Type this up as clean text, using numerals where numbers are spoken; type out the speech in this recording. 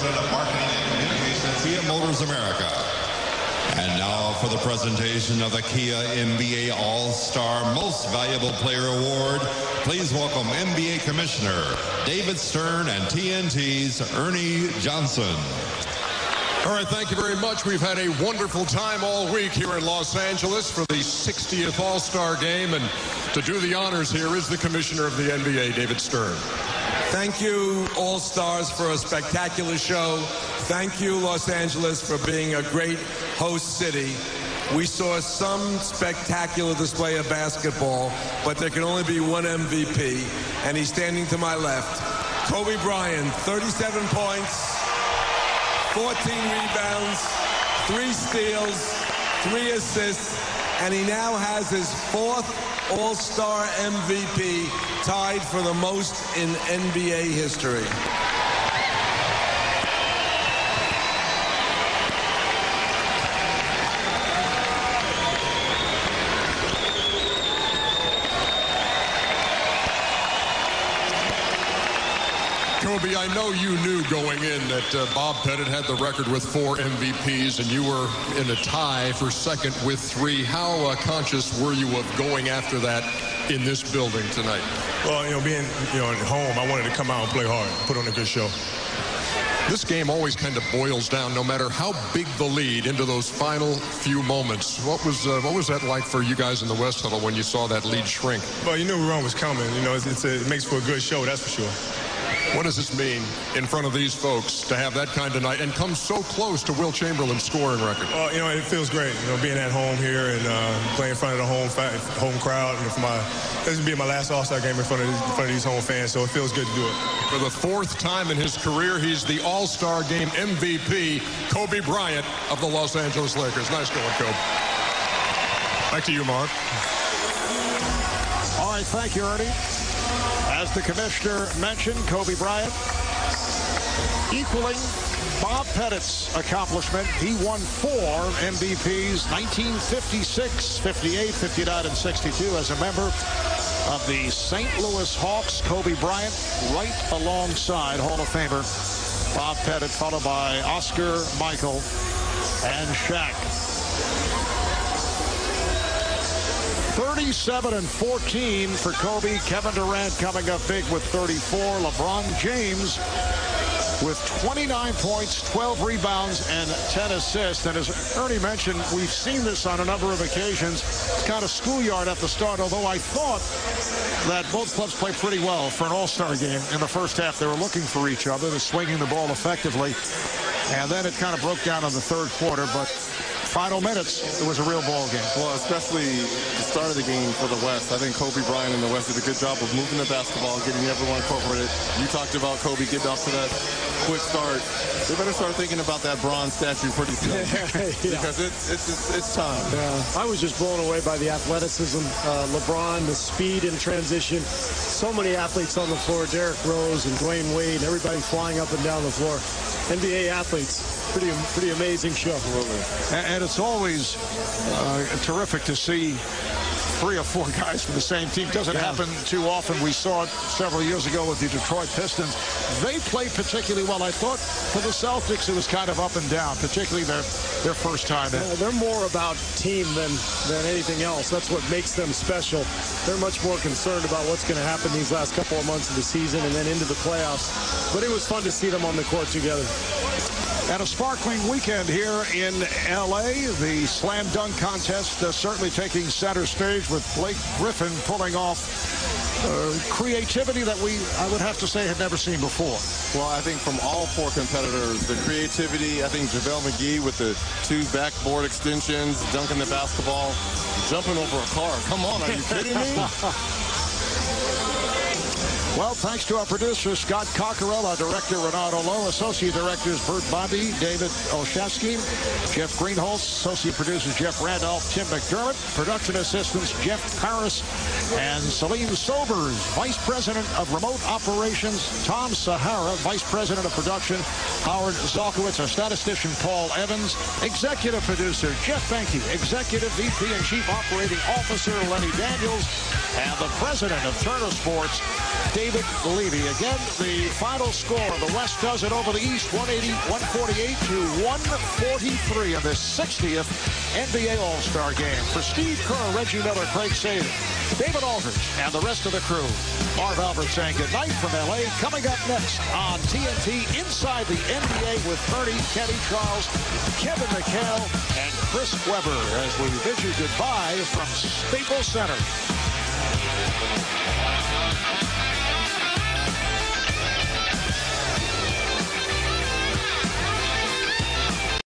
President of Marketing and Communications, Kia Motors America. And now for the presentation of the Kia NBA All-Star Most Valuable Player Award, please welcome NBA Commissioner David Stern and TNT's Ernie Johnson. All right, thank you very much. We've had a wonderful time all week here in Los Angeles for the 60th All-Star Game. And to do the honors here is the Commissioner of the NBA, David Stern. Thank you, All-Stars, for a spectacular show. Thank you, Los Angeles, for being a great host city. We saw some spectacular display of basketball, but there can only be one MVP, and he's standing to my left. Kobe Bryant, 37 points, 14 rebounds, 3 steals, 3 assists, and he now has his 4th All-Star MVP, tied for the most in NBA history. Kobe, I know you knew going in that Bob Pettit had the record with 4 MVPs, and you were in a tie for second with 3. How conscious were you of going after that in this building tonight? Well, being, at home, I wanted to come out and play hard, put on a good show. This game always kind of boils down, no matter how big the lead, into those final few moments. What was that like for you guys in the West Huddle when you saw that lead shrink? Well, you knew run was coming. It makes for a good show, that's for sure. What does this mean in front of these folks to have that kind of night and come so close to Will Chamberlain's scoring record? It feels great, being at home here and playing in front of the home crowd. This will be my last All-Star game in front of these home fans, so it feels good to do it. For the 4th time in his career, he's the All-Star Game MVP, Kobe Bryant of the Los Angeles Lakers. Nice going, Kobe. Back to you, Mark. All right, thank you, Ernie. As the commissioner mentioned, Kobe Bryant equaling Bob Pettit's accomplishment. He won 4 MVPs, 1956, 58, 59, and 62 as a member of the St. Louis Hawks. Kobe Bryant right alongside Hall of Famer Bob Pettit, followed by Oscar, Michael, and Shaq. 37 and 14 for Kobe. Kevin Durant coming up big with 34. LeBron James with 29 points, 12 rebounds, and 10 assists. And as Ernie mentioned, we've seen this on a number of occasions. It's kind of schoolyard at the start, although I thought that both clubs played pretty well for an All-Star game. In the first half, they were looking for each other. They're swinging the ball effectively. And then it kind of broke down in the third quarter, but final minutes, it was a real ball game. Well, especially the start of the game for the West. I think Kobe Bryant and the West did a good job of moving the basketball, getting everyone incorporated. You talked about Kobe getting off to that quick start. They better start thinking about that bronze statue pretty soon. Because it's time. Yeah. I was just blown away by the athleticism. LeBron, the speed in transition. So many athletes on the floor. Derrick Rose and Dwayne Wade, everybody flying up and down the floor. NBA athletes. Pretty amazing show. And it's always terrific to see 3 or 4 guys from the same team. Doesn't happen too often. We saw it several years ago with the Detroit Pistons. They played particularly well. I thought for the Celtics it was kind of up and down, particularly their first time in. They're more about team than anything else. That's what makes them special. They're much more concerned about what's going to happen these last couple of months of the season and then into the playoffs. But it was fun to see them on the court together. And a sparkling weekend here in L.A. The slam dunk contest certainly taking center stage with Blake Griffin pulling off creativity that I would have to say, had never seen before. Well, I think from all 4 competitors, the creativity, I think JaVale McGee with the 2 backboard extensions, dunking the basketball, jumping over a car. Come on, are you kidding me? Well, thanks to our producer, Scott Cockerell, our director, Renato Lowe, associate directors, Bert Bondi, David Olszewski, Jeff Greenholz, associate producers, Jeff Randolph, Tim McDermott, production assistants, Jeff Paris, and Celine Sobers, vice president of remote operations, Tom Sahara, vice president of production, Howard Zalkowitz, our statistician, Paul Evans, executive producer, Jeff Benke, executive VP and chief operating officer, Lenny Daniels, and the president of Turner Sports, Dave David Levy. Again, the final score. The West does it over the East, 148 to 143 in the 60th NBA All-Star game. For Steve Kerr, Reggie Miller, Craig Saban, David Aldridge, and the rest of the crew, Marv Albert saying goodnight from L.A. Coming up next on TNT, Inside the NBA with Ernie, Kenny Charles, Kevin McHale, and Chris Webber as we bid you goodbye from Staples Center.